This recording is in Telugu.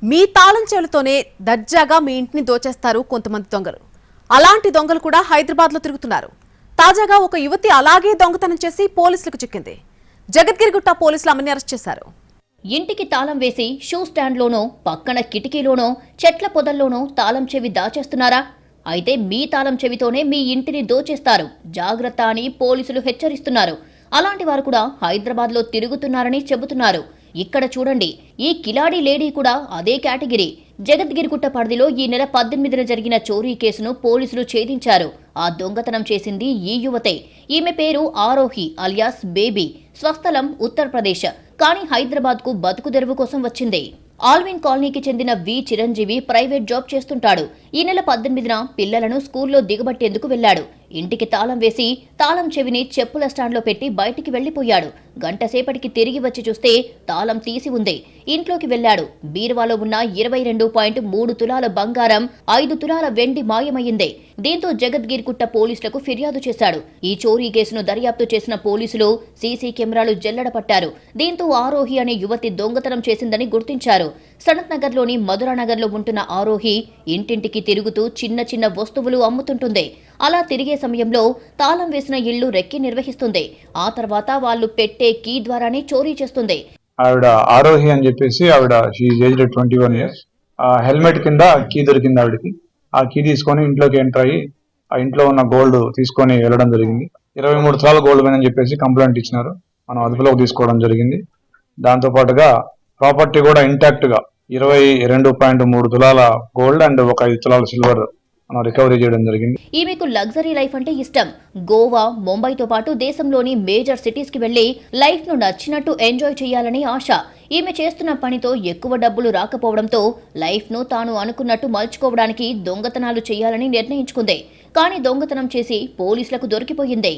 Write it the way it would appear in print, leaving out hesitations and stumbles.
మీ తాళం చెవులతోనే దర్జాగా మీ ఇంటిని దోచేస్తారు కొంతమంది దొంగలు. అలాంటి దొంగలు కూడా హైదరాబాద్లో తిరుగుతున్నారు. తాజాగా ఒక యువతి అలాగే దొంగతనం చేసి పోలీసులకు చిక్కింది. జగద్గిరిగుట్ట పోలీసులు ఆమెను అరెస్ట్ చేశారు. ఇంటికి తాళం వేసి షూ స్టాండ్లోనో పక్కన కిటికీలోనో చెట్ల పొదల్లోనో తాళం చెవి దాచేస్తున్నారా? అయితే మీ తాళం చెవితోనే మీ ఇంటిని దోచేస్తారు, జాగ్రత్త అని పోలీసులు హెచ్చరిస్తున్నారు. అలాంటి వారు కూడా హైదరాబాద్లో తిరుగుతున్నారని చెబుతున్నారు. ఇక్కడ చూడండి, ఈ కిలాడి లేడీ కూడా అదే కేటగిరీ. జగద్గిరిగుట్ట పరిధిలో ఈ నెల 18న జరిగిన చోరీ కేసును పోలీసులు ఛేదించారు. ఆ దొంగతనం చేసింది ఈ యువతే. ఈమె పేరు ఆరోహి అలియాస్ బేబీ. స్వస్థలం ఉత్తరప్రదేశ్, కానీ హైదరాబాద్కు బతుకుదెరువు కోసం వచ్చింది. ఆల్విన్ కాలనీకి చెందిన వి చిరంజీవి ప్రైవేట్ జాబ్ చేస్తుంటాడు. ఈ నెల 18న పిల్లలను స్కూల్లో దిగబట్టేందుకు వెళ్లాడు. ఇంటికి తాళం వేసి తాళం చెవిని చెప్పుల స్టాండ్లో పెట్టి బయటికి వెళ్లిపోయాడు. గంటసేపటికి తిరిగి వచ్చి చూస్తే తాళం తీసి ఉంది. ఇంట్లోకి వెళ్లాడు. బీరువాలో ఉన్న 22.3 తులాల బంగారం, 5 తులాల వెండి మాయమైంది. దీంతో జగద్గిరిగుట్ట పోలీసులకు ఫిర్యాదు చేశాడు. ఈ చోరీ కేసును దర్యాప్తు చేసిన పోలీసులు సీసీ కెమెరాలు జల్లెడ పట్టారు. దీంతో ఆరోహి అనే యువతి దొంగతనం చేసిందని గుర్తించారు. సనత్ నగర్లోని మధురానగర్లో ఉంటున్న ఆరోహి ఇంటింటికి తిరుగుతూ చిన్న చిన్న వస్తువులు అమ్ముతుంటుంది. అలా తిరిగే సమయంలో తాళం వేసిన ఇళ్లు రెక్కి నిర్వహిస్తుంది. ఆ తర్వాత వాళ్ళు పెట్టే కీ ద్వారానే చోరీ చేస్తుంది. ఆవిడ ఆరోహి అని చెప్పేసి ఆవిడ ఏజ్డ్ 21 years. హెల్మెట్ కింద కీ దొరికింది ఆవిడకి. ఆ కీ తీసుకొని ఇంట్లోకి ఎంటర్ అయ్యి ఆ ఇంట్లో ఉన్న గోల్డ్ తీసుకొని వెళ్ళడం జరిగింది. 23 తులాల గోల్డ్ అని చెప్పేసి కంప్లైంట్ ఇచ్చినారు. మనం అదుపులోకి తీసుకోవడం జరిగింది. దాంతో పాటుగా ప్రాపర్టీ కూడా ఇంటాక్ట్ గా 22.3 తులాల గోల్డ్ అండ్ ఒక 5 తులాల సిల్వర్ రికవరీ చేయడం జరిగింది. ఈమెకు లగ్జరీ లైఫ్ అంటే ఇష్టం. గోవా, ముంబైతో పాటు దేశంలోని మేజర్ సిటీస్ కి వెళ్లి లైఫ్ ను నచ్చినట్టు ఎంజాయ్ చేయాలని ఆశ. ఈమె చేస్తున్న పనితో ఎక్కువ డబ్బులు రాకపోవడంతో లైఫ్ ను తాను అనుకున్నట్టు మలుచుకోవడానికి దొంగతనాలు చేయాలని నిర్ణయించుకుంది. కానీ దొంగతనం చేసి పోలీసులకు దొరికిపోయింది.